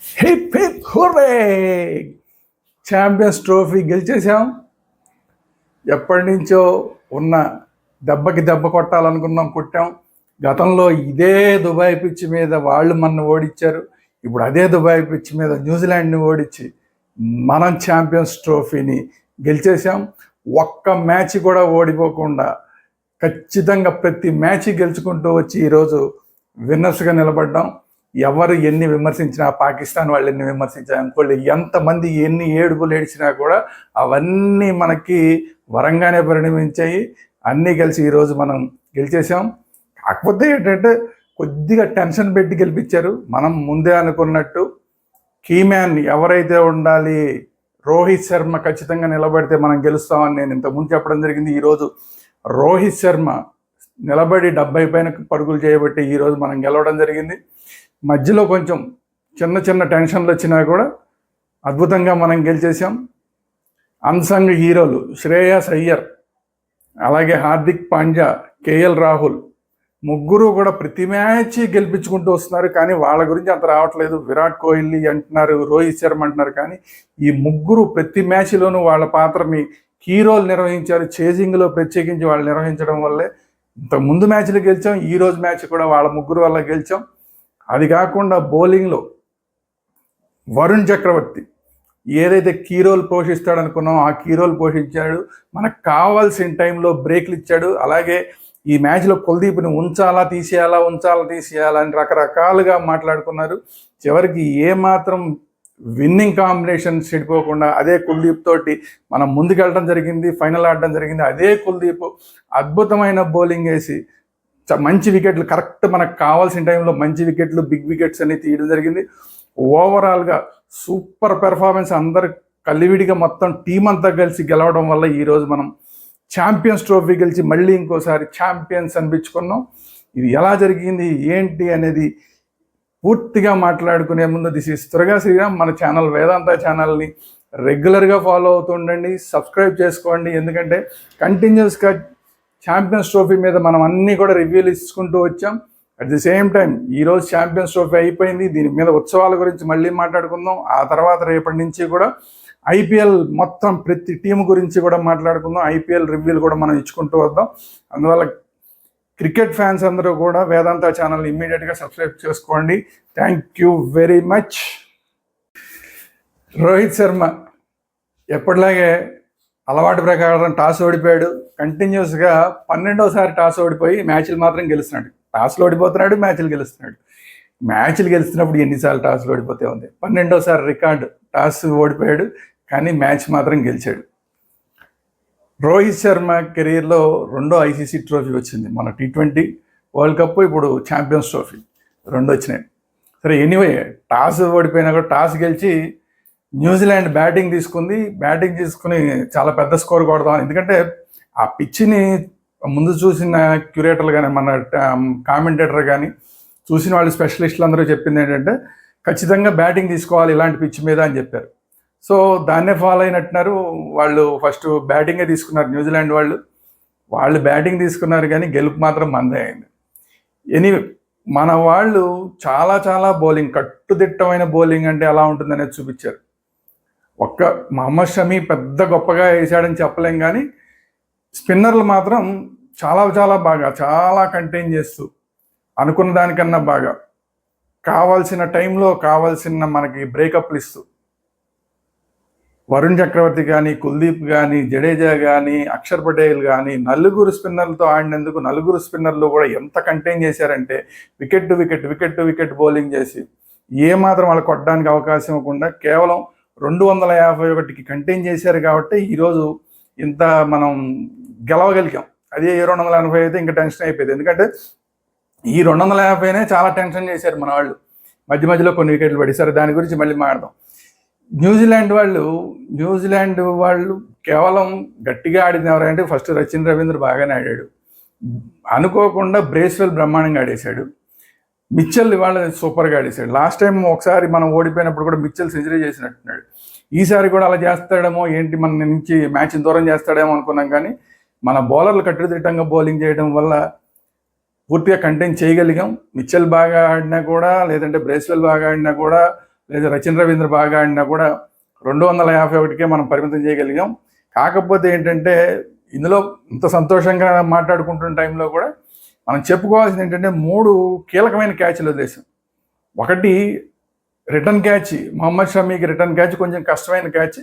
Hip hip hurray! Champions trophy గెలిచేసాం. ఎప్పటి నుంచో ఉన్న దెబ్బకి దెబ్బ కొట్టాలనుకున్నాం, కొట్టాం. గతంలో ఇదే దుబాయ్ పిచ్ మీద వాళ్ళు మనల్ని ఓడించారు. ఇప్పుడు అదే దుబాయ్ పిచ్ మీద న్యూజిలాండ్ని ఓడించి మనం ఛాంపియన్స్ ట్రోఫీని గెలిచేసాం. ఒక్క మ్యాచ్ కూడా ఓడిపోకుండా ఖచ్చితంగా ప్రతి మ్యాచ్ గెలుచుకుంటూ వచ్చి ఈరోజు విన్నర్స్గా నిలబడ్డాం. ఎవరు ఎన్ని విమర్శించినా, పాకిస్తాన్ వాళ్ళు ఎన్ని విమర్శించినా, ఇంకోళ్ళు ఎంతమంది ఎన్ని ఏడుపులు ఏడిచినా కూడా అవన్నీ మనకి వరంగానే పరిణమించాయి. అన్నీ కలిసి ఈరోజు మనం గెలిచేసాం. కాకపోతే ఏంటంటే కొద్దిగా టెన్షన్ పెట్టి గెలిపించారు. మనం ముందే అనుకున్నట్టు కీమ్యాన్ ఎవరైతే ఉండాలి, రోహిత్ శర్మ ఖచ్చితంగా నిలబడితే మనం గెలుస్తామని నేను ఇంతకుముందు చెప్పడం జరిగింది. ఈరోజు రోహిత్ శర్మ నిలబడి 70 పైన పరుగులు చేయబట్టి ఈరోజు మనం గెలవడం జరిగింది. మధ్యలో కొంచెం చిన్న చిన్న టెన్షన్లు వచ్చినా కూడా అద్భుతంగా మనం గెలిచేసాం. అన్సంగ్ హీరోలు శ్రేయస్ అయ్యర్, అలాగే హార్దిక్ పాండ్యా, కేఎల్ రాహుల్ ముగ్గురు కూడా ప్రతి మ్యాచ్ గెలిపించుకుంటూ వస్తున్నారు. కానీ వాళ్ళ గురించి అంత రావట్లేదు. విరాట్ కోహ్లీ అంటున్నారు, రోహిత్ శర్మ అంటున్నారు. కానీ ఈ ముగ్గురు ప్రతి మ్యాచ్లోనూ వాళ్ళ పాత్రని హీరోలు నిర్వహించారు. చేజింగ్లో ప్రత్యేకించి వాళ్ళు నిర్వహించడం వల్లే ఇంత ముందు మ్యాచ్లు గెలిచాం. ఈరోజు మ్యాచ్ కూడా వాళ్ళ ముగ్గురు వల్ల గెలిచాం. అది కాకుండా బౌలింగ్లో వరుణ్ చక్రవర్తి ఏదైతే కీ రోల్ పోషిస్తాడనుకున్నామో ఆ కీ రోల్ పోషించాడు. మనకు కావాల్సిన టైంలో బ్రేక్లు ఇచ్చాడు. అలాగే ఈ మ్యాచ్లో కుల్దీప్ని ఉంచాలా తీసేయాలా అని రకరకాలుగా మాట్లాడుకున్నారు. చివరికి ఏమాత్రం విన్నింగ్ కాంబినేషన్ చెడిపోకుండా అదే కుల్దీప్ తోటి మనం ముందుకెళ్ళడం జరిగింది, ఫైనల్ ఆడడం జరిగింది. అదే కుల్దీప్ అద్భుతమైన బౌలింగ్ వేసి మంచి వికెట్లు, కరెక్ట్ మనకు కావాల్సిన టైంలో మంచి వికెట్లు, బిగ్ వికెట్స్ అన్ని తీయడం జరిగింది. ఓవరాల్గా సూపర్ పెర్ఫార్మెన్స్. అందరు కలివిడిగా మొత్తం టీం అంతా కలిసి గెలవడం వల్ల ఈరోజు మనం ఛాంపియన్స్ ట్రోఫీ గెలిచి మళ్ళీ ఇంకోసారి ఛాంపియన్స్ అనిపించుకున్నాం. ఇది ఎలా జరిగింది ఏంటి అనేది పూర్తిగా మాట్లాడుకునే ముందు దిస్ ఈస్ త్వరగా శ్రీరామ్. మన ఛానల్ వేదాంత ఛానల్ని రెగ్యులర్గా ఫాలో అవుతుండండి, సబ్స్క్రైబ్ చేసుకోండి. ఎందుకంటే కంటిన్యూస్గా ఛాంపియన్స్ ట్రోఫీ మీద మనం అన్నీ కూడా రివ్యూలు ఇచ్చుకుంటూ వచ్చాం. అట్ ది సేమ్ టైం ఈరోజు ఛాంపియన్స్ ట్రోఫీ అయిపోయింది. దీని మీద ఉత్సవాల గురించి మళ్ళీ మాట్లాడుకుందాం. ఆ తర్వాత రేపటి నుంచి కూడా ఐపీఎల్ మొత్తం ప్రతి టీం గురించి కూడా మాట్లాడుకుందాం. ఐపీఎల్ రివ్యూలు కూడా మనం ఇచ్చుకుంటూ వద్దాం. అందువల్ల క్రికెట్ ఫ్యాన్స్ అందరూ కూడా వేదాంత ఛానల్ని ఇమ్మీడియట్గా సబ్స్క్రైబ్ చేసుకోండి. Thank you very much. Rohit Sharma ఎప్పటిలాగే అలవాటు ప్రకారం టాస్ ఓడిపోయాడు. కంటిన్యూస్గా 12వ టాస్ ఓడిపోయి మ్యాచ్లు మాత్రం గెలుస్తున్నాడు. టాస్లు ఓడిపోతున్నాడు, మ్యాచ్లు గెలుస్తున్నాడు. మ్యాచ్లు గెలుస్తున్నప్పుడు ఎన్నిసార్లు టాస్లు ఓడిపోతే ఉంది. 12వ రికార్డు టాస్ ఓడిపోయాడు, కానీ మ్యాచ్ మాత్రం గెలిచాడు. రోహిత్ శర్మ కెరీర్లో 2వ ఐసీసీ ట్రోఫీ వచ్చింది. మన T20 వరల్డ్ కప్, ఇప్పుడు ఛాంపియన్స్ ట్రోఫీ 2 వచ్చినాయి. సరే, ఎనీవే టాస్ ఓడిపోయినా కూడా టాస్ గెలిచి న్యూజిలాండ్ బ్యాటింగ్ తీసుకుని చాలా పెద్ద స్కోర్ కొడదాం. ఎందుకంటే ఆ పిచ్చిని ముందు చూసిన క్యూరేటర్లు కానీ, మన కామెంటేటర్ కానీ, చూసిన వాళ్ళు స్పెషలిస్టులు అందరూ చెప్పింది ఏంటంటే ఖచ్చితంగా బ్యాటింగ్ తీసుకోవాలి ఇలాంటి పిచ్ మీద అని చెప్పారు. సో దాన్నే ఫాలో అయినట్టున్నారు. వాళ్ళు ఫస్ట్ బ్యాటింగే తీసుకున్నారు. న్యూజిలాండ్ వాళ్ళు బ్యాటింగ్ తీసుకున్నారు, కానీ గెలుపు మాత్రం మనదే అయింది. ఎనీవే మన వాళ్ళు చాలా చాలా బౌలింగ్, కట్టుదిట్టమైన బౌలింగ్ అంటే ఎలా ఉంటుందనేది చూపించారు. ఒక్క మహమ్మద్ షమీ పెద్ద గొప్పగా వేసాడని చెప్పలేం, కానీ స్పిన్నర్లు మాత్రం చాలా చాలా బాగా, చాలా కంటైన్ చేస్తూ అనుకున్న దానికన్నా బాగా కావాల్సిన టైంలో కావాల్సిన మనకి బ్రేకప్లు ఇస్తూ వరుణ్ చక్రవర్తి కానీ, కుల్దీప్ కానీ, జడేజా కానీ, అక్షర్ పటేల్ కానీ నలుగురు స్పిన్నర్లతో ఆడినందుకు నలుగురు స్పిన్నర్లు కూడా ఎంత కంటైన్ చేశారంటే వికెట్ టు వికెట్ బౌలింగ్ చేసి ఏమాత్రం వాళ్ళు కొట్టడానికి అవకాశం ఇవ్వకుండా కేవలం 251కి కంటైన్ చేశారు. కాబట్టి ఈరోజు ఇంత మనం గెలవగలిగాం. అదే 280 అయితే ఇంకా టెన్షన్ అయిపోయింది. ఎందుకంటే ఈ 250నే చాలా టెన్షన్ చేశారు మన వాళ్ళు. మధ్యలో కొన్ని వికెట్లు పడేశారు. దాని గురించి మళ్ళీ మాట్లాడదాం. న్యూజిలాండ్ వాళ్ళు కేవలం గట్టిగా ఆడింది ఎవరంటే ఫస్ట్ సచిన్ రవీంద్ర బాగానే ఆడాడు. అనుకోకుండా బ్రేస్వెల్ బ్రహ్మాండంగా ఆడేశాడు. మిచెల్ ఇవాళ సూపర్గా ఆడేశాడు. లాస్ట్ టైం ఒకసారి మనం ఓడిపోయినప్పుడు కూడా మిచెల్ సెంచరీ చేసినట్టున్నాడు. ఈసారి కూడా అలా చేస్తాడేమో, ఏంటి మన నుంచి మ్యాచ్ దూరం చేస్తాడేమో అనుకున్నాం. కానీ మన బౌలర్లు కట్టుదిట్టంగా బౌలింగ్ చేయడం వల్ల పూర్తిగా కంటైన్ చేయగలిగాం. మిచెల్ బాగా ఆడినా కూడా, లేదంటే బ్రేస్వెల్ బాగా ఆడినా కూడా లేదా రచిన్ రవీంద్ర బాగా ఆడినా కూడా 251కే మనం పరిమితం చేయగలిగాం. కాకపోతే ఏంటంటే ఇందులో ఇంత సంతోషంగా మాట్లాడుకుంటున్న టైంలో కూడా మనం చెప్పుకోవాల్సింది ఏంటంటే 3 కీలకమైన క్యాచ్లు వదిలేసాం. ఒకటి రిటర్న్ క్యాచ్, మొహమ్మద్ షమీకి రిటర్న్ క్యాచ్ కొంచెం కష్టమైన క్యాచ్.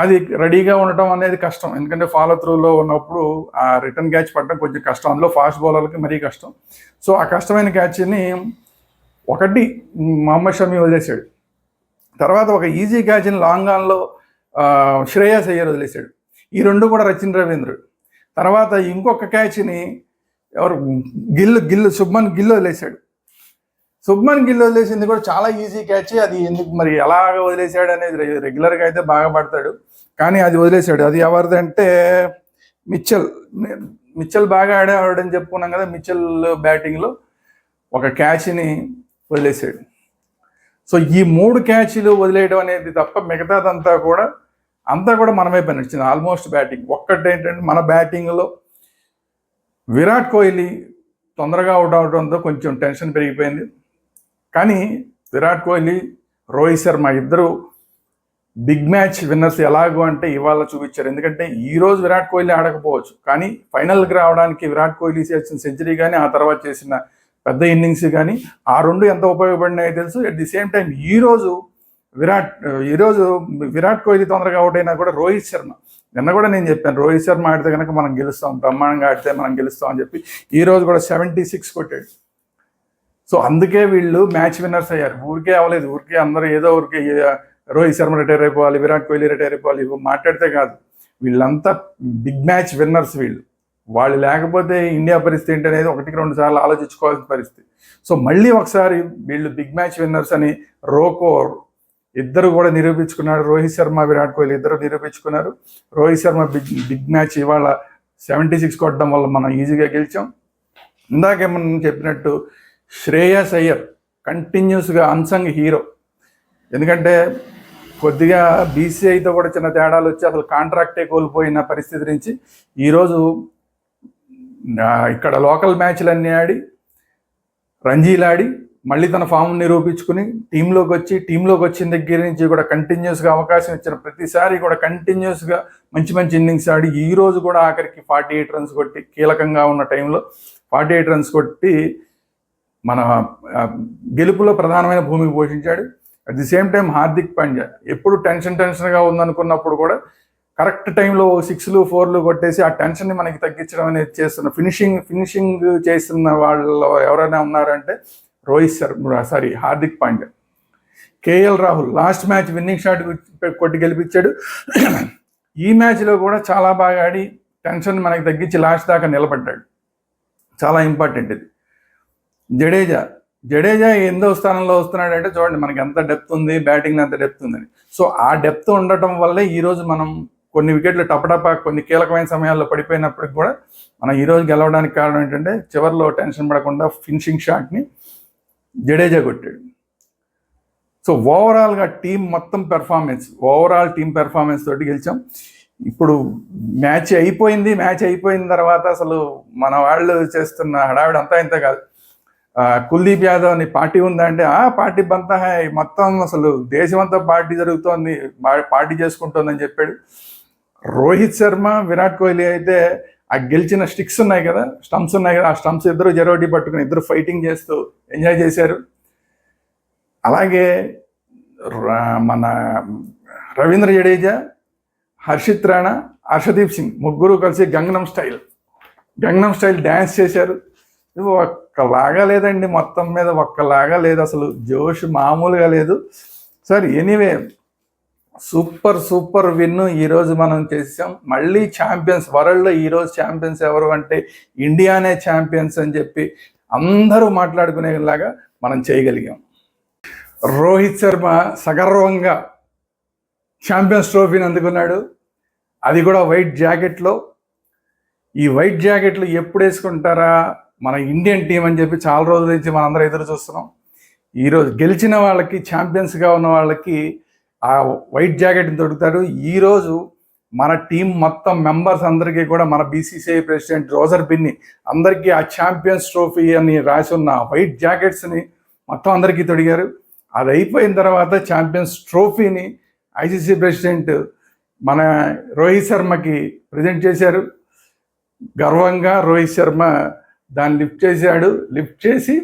అది రెడీగా ఉండటం అనేది కష్టం, ఎందుకంటే ఫాలో త్రూలో ఉన్నప్పుడు ఆ రిటర్న్ క్యాచ్ పడడం కొంచెం కష్టం, అందులో ఫాస్ట్ బౌలర్లకి మరీ కష్టం. సో ఆ కష్టమైన క్యాచ్ని ఒకటి మొహమ్మద్ షమీ వదిలేశాడు. తర్వాత ఒక ఈజీ క్యాచ్ని లాంగ్ ఆన్లో శ్రేయస్ అయ్యర్ వదిలేశాడు. ఈ 2 కూడా రచిన్ రవీంద్ర. తర్వాత ఇంకొక క్యాచ్ని ఎవరు శుభ్మన్ గిల్ వదిలేశాడు. శుభ్మన్ గిల్ వదిలేసింది కూడా చాలా ఈజీ క్యాచ్. అది ఎందుకు మరి ఎలాగ వదిలేశాడు అనేది రెగ్యులర్గా అయితే బాగా పడతాడు, కానీ అది వదిలేశాడు. అది ఎవరిదంటే మిచ్చల్ బాగా ఆడేవాడని చెప్పుకున్నాం కదా. మిచ్చల్ బ్యాటింగ్లో ఒక క్యాచ్ని వదిలేశాడు. సో ఈ 3 క్యాచ్లు వదిలేయడం అనేది తప్ప మిగతాదంతా కూడా మనమే పని వచ్చింది ఆల్మోస్ట్. బ్యాటింగ్ ఒక్కటేంటంటే మన బ్యాటింగ్లో విరాట్ కోహ్లీ తొందరగా అవుట్ అవడంతో కొంచెం టెన్షన్ పెరిగిపోయింది. కానీ విరాట్ కోహ్లీ, రోహిత్ శర్మ ఇద్దరు బిగ్ మ్యాచ్ విన్నర్స్. ఎలాగో అంటే ఇవాళ చూపించారు. ఎందుకంటే ఈరోజు విరాట్ కోహ్లీ ఆడకపోవచ్చు, కానీ ఫైనల్కి రావడానికి విరాట్ కోహ్లీ చేసిన సెంచరీ కానీ ఆ తర్వాత చేసిన పెద్ద ఇన్నింగ్స్ కానీ ఆ 2 ఎంత ఉపయోగపడినాయో తెలుసు. అట్ ది సేమ్ టైం ఈరోజు విరాట్ కోహ్లీ తొందరగా అవుట్ అయినా కూడా రోహిత్ శర్మ, నిన్న కూడా నేను చెప్పాను రోహిత్ శర్మ ఆడితే కనుక మనం గెలుస్తాం, బ్రహ్మాండంగా ఆడితే మనం గెలుస్తాం అని చెప్పి ఈరోజు కూడా 76 కొట్టాడు. సో అందుకే వీళ్ళు మ్యాచ్ విన్నర్స్ అయ్యారు. ఊరికే అవ్వలేదు, ఊరికే అందరూ ఏదో ఊరికే రోహిత్ శర్మ రిటైర్ అయిపోవాలి, విరాట్ కోహ్లీ రిటైర్ అయిపోవాలి మాట్లాడితే కాదు. వీళ్ళంతా బిగ్ మ్యాచ్ విన్నర్స్. వాళ్ళు లేకపోతే ఇండియా పరిస్థితి ఏంటి అనేది 1-2 సార్లు ఆలోచించుకోవాల్సిన పరిస్థితి. సో మళ్ళీ ఒకసారి వీళ్ళు బిగ్ మ్యాచ్ విన్నర్స్ అని రోకోర్ ఇద్దరు కూడా నిరూపించుకున్నారు. రోహిత్ శర్మ, విరాట్ కోహ్లీ ఇద్దరు నిరూపించుకున్నారు. రోహిత్ శర్మ బిగ్ మ్యాచ్ ఇవాళ 76 కొట్టడం వల్ల మనం ఈజీగా గెలిచాం. ఇందాకే మనం చెప్పినట్టు శ్రేయస్ అయ్యర్ కంటిన్యూస్గా అన్సంగ్ హీరో. ఎందుకంటే కొద్దిగా బీసీఐతో కూడా చిన్న తేడాలు వచ్చి అసలు కాంట్రాక్టే కోల్పోయిన పరిస్థితి నుంచి ఈరోజు ఇక్కడ లోకల్ మ్యాచ్లన్నీ ఆడి, రంజీలు ఆడి మళ్ళీ తన ఫామ్ నిరూపించుకుని టీంలోకి వచ్చిన దగ్గర నుంచి కూడా కంటిన్యూస్గా అవకాశం ఇచ్చిన ప్రతిసారి కూడా కంటిన్యూస్గా మంచి ఇన్నింగ్స్ ఆడి ఈరోజు కూడా ఆఖరికి 48 రన్స్ కొట్టి, కీలకంగా ఉన్న టైంలో 48 రన్స్ కొట్టి మన గెలుపులో ప్రధానమైన భూమికి పోషించాడు. At the same time Hardik Pandya ఎప్పుడు టెన్షన్గా ఉందనుకున్నప్పుడు కూడా కరెక్ట్ టైంలో 6లు 4లు కొట్టేసి ఆ టెన్షన్ని మనకి తగ్గించడం అనేది చేస్తున్న ఫినిషింగ్ చేస్తున్న వాళ్ళు ఎవరైనా ఉన్నారంటే Hardik Pandya. KL Rahul last match winning shot కొట్టి గెలిపించాడు. ఈ మ్యాచ్లో కూడా చాలా బాగా ఆడి టెన్షన్ మనకి తగ్గించి లాస్ట్ దాకా నిలబడ్డాడు. చాలా ఇంపార్టెంట్ ఇది. జడేజా ఎందో స్థానంలో వస్తున్నాడంటే చూడండి మనకి ఎంత డెప్త్ ఉంది, బ్యాటింగ్ ఎంత డెప్త్ ఉందని. సో ఆ డెప్త్ ఉండటం వల్లే ఈరోజు మనం కొన్ని వికెట్లు టపటపా కొన్ని కీలకమైన సమయాల్లో పడిపోయినప్పటికి కూడా మనం ఈరోజు గెలవడానికి కారణం ఏంటంటే చివరిలో టెన్షన్ పడకుండా ఫినిషింగ్ షాట్ని జడేజా కొట్టాడు. సో ఓవరాల్గా టీం పెర్ఫార్మెన్స్ తోటి గెలిచాం. ఇప్పుడు మ్యాచ్ అయిపోయిన తర్వాత అసలు మన వాళ్ళు చేస్తున్న హడావిడి అంతా ఇంత కాదు. కుల్దీప్ యాదవ్ అని పార్టీ ఉందా అంటే పార్టీ బంతా మొత్తం అసలు దేశం అంతా పార్టీ జరుగుతోంది, పార్టీ చేసుకుంటోందని చెప్పాడు. రోహిత్ శర్మ, విరాట్ కోహ్లీ అయితే ఆ గెలిచిన స్టంప్స్ ఉన్నాయి కదా, ఆ స్టంప్స్ ఇద్దరు జరోటి పట్టుకుని ఇద్దరు ఫైటింగ్ చేస్తూ ఎంజాయ్ చేశారు. అలాగే మన రవీంద్ర జడేజా, హర్షిత్ రాణా, హర్షదీప్ సింగ్ ముగ్గురు కలిసి గంగనం స్టైల్ డ్యాన్స్ చేశారు. ఒక్కలాగా లేదండి, మొత్తం మీద ఒక్కలాగా లేదు, అసలు జోష్ మామూలుగా లేదు. సరే ఎనీవే సూపర్ విన్ ఈరోజు మనం చేసాం. మళ్ళీ ఛాంపియన్స్, వరల్డ్లో ఈరోజు ఛాంపియన్స్ ఎవరు అంటే ఇండియానే ఛాంపియన్స్ అని చెప్పి అందరూ మాట్లాడుకునేలాగా మనం చేయగలిగాం. రోహిత్ శర్మ సగర్వంగా ఛాంపియన్స్ ట్రోఫీని అందుకున్నాడు, అది కూడా వైట్ జాకెట్లో. ఈ వైట్ జాకెట్లు ఎప్పుడు వేసుకుంటారా మన ఇండియన్ టీం అని చెప్పి చాలా రోజుల నుంచి మనందరం ఎదురు చూస్తున్నాం. ఈరోజు గెలిచిన వాళ్ళకి, ఛాంపియన్స్గా ఉన్న వాళ్ళకి ఆ వైట్ జాకెట్ని దొరుకుతాడు. ఈరోజు మన టీం మొత్తం మెంబర్స్ అందరికీ కూడా మన బీసీసీఐ ప్రెసిడెంట్ రోజర్ బిన్ని అందరికీ ఆ ఛాంపియన్స్ ట్రోఫీ అని రాసి ఉన్న వైట్ జాకెట్స్ని మొత్తం అందరికీ తొడిగారు. అది అయిపోయిన తర్వాత ఛాంపియన్స్ ట్రోఫీని ఐసీసీ ప్రెసిడెంట్ మన రోహిత్ శర్మకి ప్రజెంట్ చేశారు. గర్వంగా రోహిత్ శర్మ దాన్ని లిఫ్ట్ చేశాడు. లిఫ్ట్ చేసి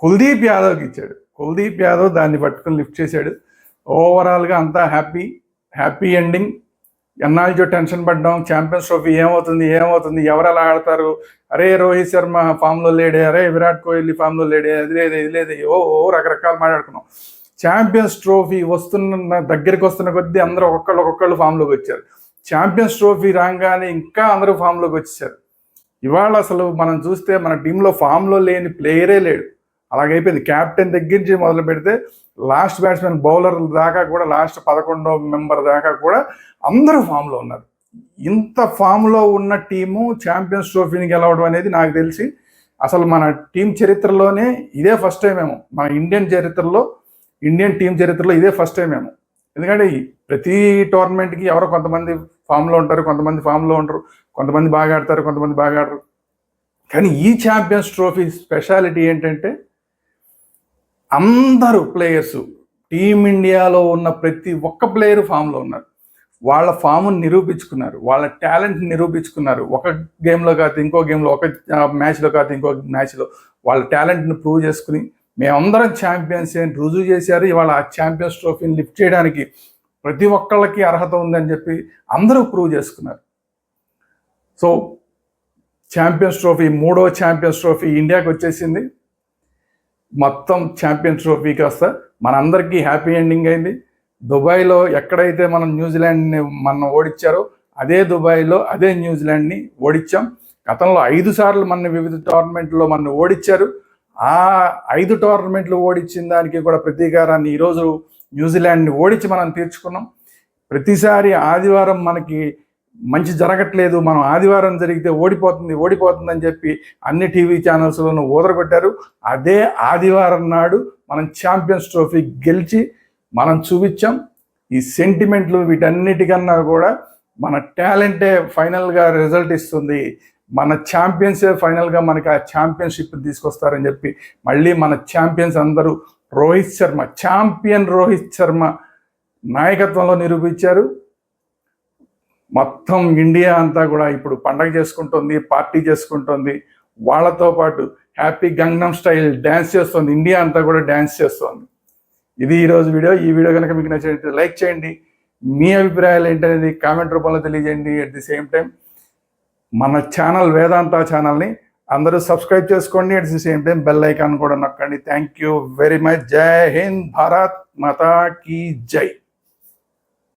కుల్దీప్ యాదవ్కి ఇచ్చాడు. కుల్దీప్ యాదవ్ దాన్ని పట్టుకుని లిఫ్ట్ చేశాడు. ఓవరాల్గా అంతా హ్యాపీ ఎండింగ్. ఎన్నాళ్ళో టెన్షన్ పడ్డాం, ఛాంపియన్స్ ట్రోఫీ ఏమవుతుంది, ఎవరు ఎలా ఆడతారు, అరే రోహిత్ శర్మ ఫామ్లో లేడే, అరే విరాట్ కోహ్లీ ఫామ్లో లేడే, అది లేదు ఇది లేదు, రకరకాలు మాట్లాడుకున్నాం. ఛాంపియన్స్ ట్రోఫీ దగ్గరికి వస్తున్న కొద్దీ అందరూ ఒక్కొక్కళ్ళు ఫామ్లోకి వచ్చారు. ఛాంపియన్స్ ట్రోఫీ రాగానే ఇంకా అందరూ ఫామ్లోకి వచ్చేసారు. ఇవాళ అసలు మనం చూస్తే మన టీంలో ఫామ్లో లేని ప్లేయరే లేడు. అలాగైపోయింది. క్యాప్టెన్ దగ్గర నుంచి మొదలు పెడితే లాస్ట్ బ్యాట్స్మెన్ బౌలర్ దాకా కూడా, లాస్ట్ 11వ మెంబర్ దాకా కూడా అందరూ ఫామ్లో ఉన్నారు. ఇంత ఫామ్లో ఉన్న టీము ఛాంపియన్స్ ట్రోఫీని గెలవడం అనేది నాకు తెలిసి అసలు మన టీం చరిత్రలోనే ఇదే ఫస్ట్ టైం ఏమో. మన ఇండియన్ టీం చరిత్రలో ఇదే ఫస్ట్ టైం ఏమో. ఎందుకంటే ప్రతి టోర్నమెంట్కి ఎవరో కొంతమంది ఫామ్లో ఉంటారు, కొంతమంది ఫామ్లో ఉండరు, కొంతమంది బాగా ఆడతారు, కొంతమంది బాగా ఆడరు. కానీ ఈ ఛాంపియన్స్ ట్రోఫీ స్పెషాలిటీ ఏంటంటే అందరూ ప్లేయర్స్, టీమిండియాలో ఉన్న ప్రతి ఒక్క ప్లేయర్ ఫామ్లో ఉన్నారు. వాళ్ళ ఫామ్ని నిరూపించుకున్నారు, వాళ్ళ టాలెంట్ని నిరూపించుకున్నారు. ఒక గేమ్లో కాదు ఇంకో గేమ్లో, ఒక మ్యాచ్లో కాదు ఇంకో మ్యాచ్లో వాళ్ళ టాలెంట్ని ప్రూవ్ చేసుకుని మేమందరం ఛాంపియన్స్ అని రుజువు చేశారు. ఇవాళ ఆ ఛాంపియన్స్ ట్రోఫీని లిఫ్ట్ చేయడానికి ప్రతి ఒక్కళ్ళకి అర్హత ఉందని చెప్పి అందరూ ప్రూవ్ చేసుకున్నారు. సో ఛాంపియన్స్ ట్రోఫీ, 3వ ఛాంపియన్స్ ట్రోఫీ ఇండియాకి వచ్చేసింది. మొత్తం ఛాంపియన్స్ ట్రోఫీకి వస్తా మనందరికీ హ్యాపీ ఎండింగ్ అయింది. దుబాయ్లో ఎక్కడైతే మనం న్యూజిలాండ్ని మనం ఓడించారో అదే దుబాయ్లో అదే న్యూజిలాండ్ని ఓడించాం. గతంలో 5 సార్లు మన వివిధ టోర్నమెంట్లో మనం ఓడించారు. ఆ 5 టోర్నమెంట్లు ఓడించిన దానికి కూడా ప్రతీకారాన్ని ఈరోజు న్యూజిలాండ్ని ఓడించి మనం తీర్చుకున్నాం. ప్రతిసారి ఆదివారం మనకి మంచి జరగట్లేదు, మనం ఆదివారం జరిగితే ఓడిపోతుందని చెప్పి అన్ని టీవీ ఛానల్స్లోనూ ఊదరగొట్టారు. అదే ఆదివారం నాడు మనం ఛాంపియన్స్ ట్రోఫీ గెలిచి మనం చూపించాం. ఈ సెంటిమెంట్లు వీటన్నిటికన్నా కూడా మన టాలెంటే ఫైనల్గా రిజల్ట్ ఇస్తుంది. మన ఛాంపియన్సే ఫైనల్గా మనకి ఆ ఛాంపియన్షిప్ తీసుకొస్తారని చెప్పి మళ్ళీ మన ఛాంపియన్స్ అందరూ ఛాంపియన్ రోహిత్ శర్మ నాయకత్వంలో నిరూపించారు. మొత్తం ఇండియా అంతా కూడా ఇప్పుడు పండగ చేసుకుంటుంది, పార్టీ చేసుకుంటుంది. వాళ్ళతో పాటు హ్యాపీ గంగనం స్టైల్ డ్యాన్స్ చేస్తుంది. ఇండియా అంతా కూడా డ్యాన్స్ చేస్తుంది. ఇది ఈరోజు వీడియో. ఈ వీడియో కనుక మీకు నచ్చినట్లయితే లైక్ చేయండి. మీ అభిప్రాయాలు ఏంటనేది కామెంట్ రూపంలో తెలియజేయండి. అట్ ది సేమ్ టైం మన ఛానల్ వేదాంత ఛానల్ని అందరూ సబ్స్క్రైబ్ చేసుకోండి. At the same time bell icon కూడా నొక్కండి. Thank you very much. జై హింద్, భారత్ మాతా కీ జై.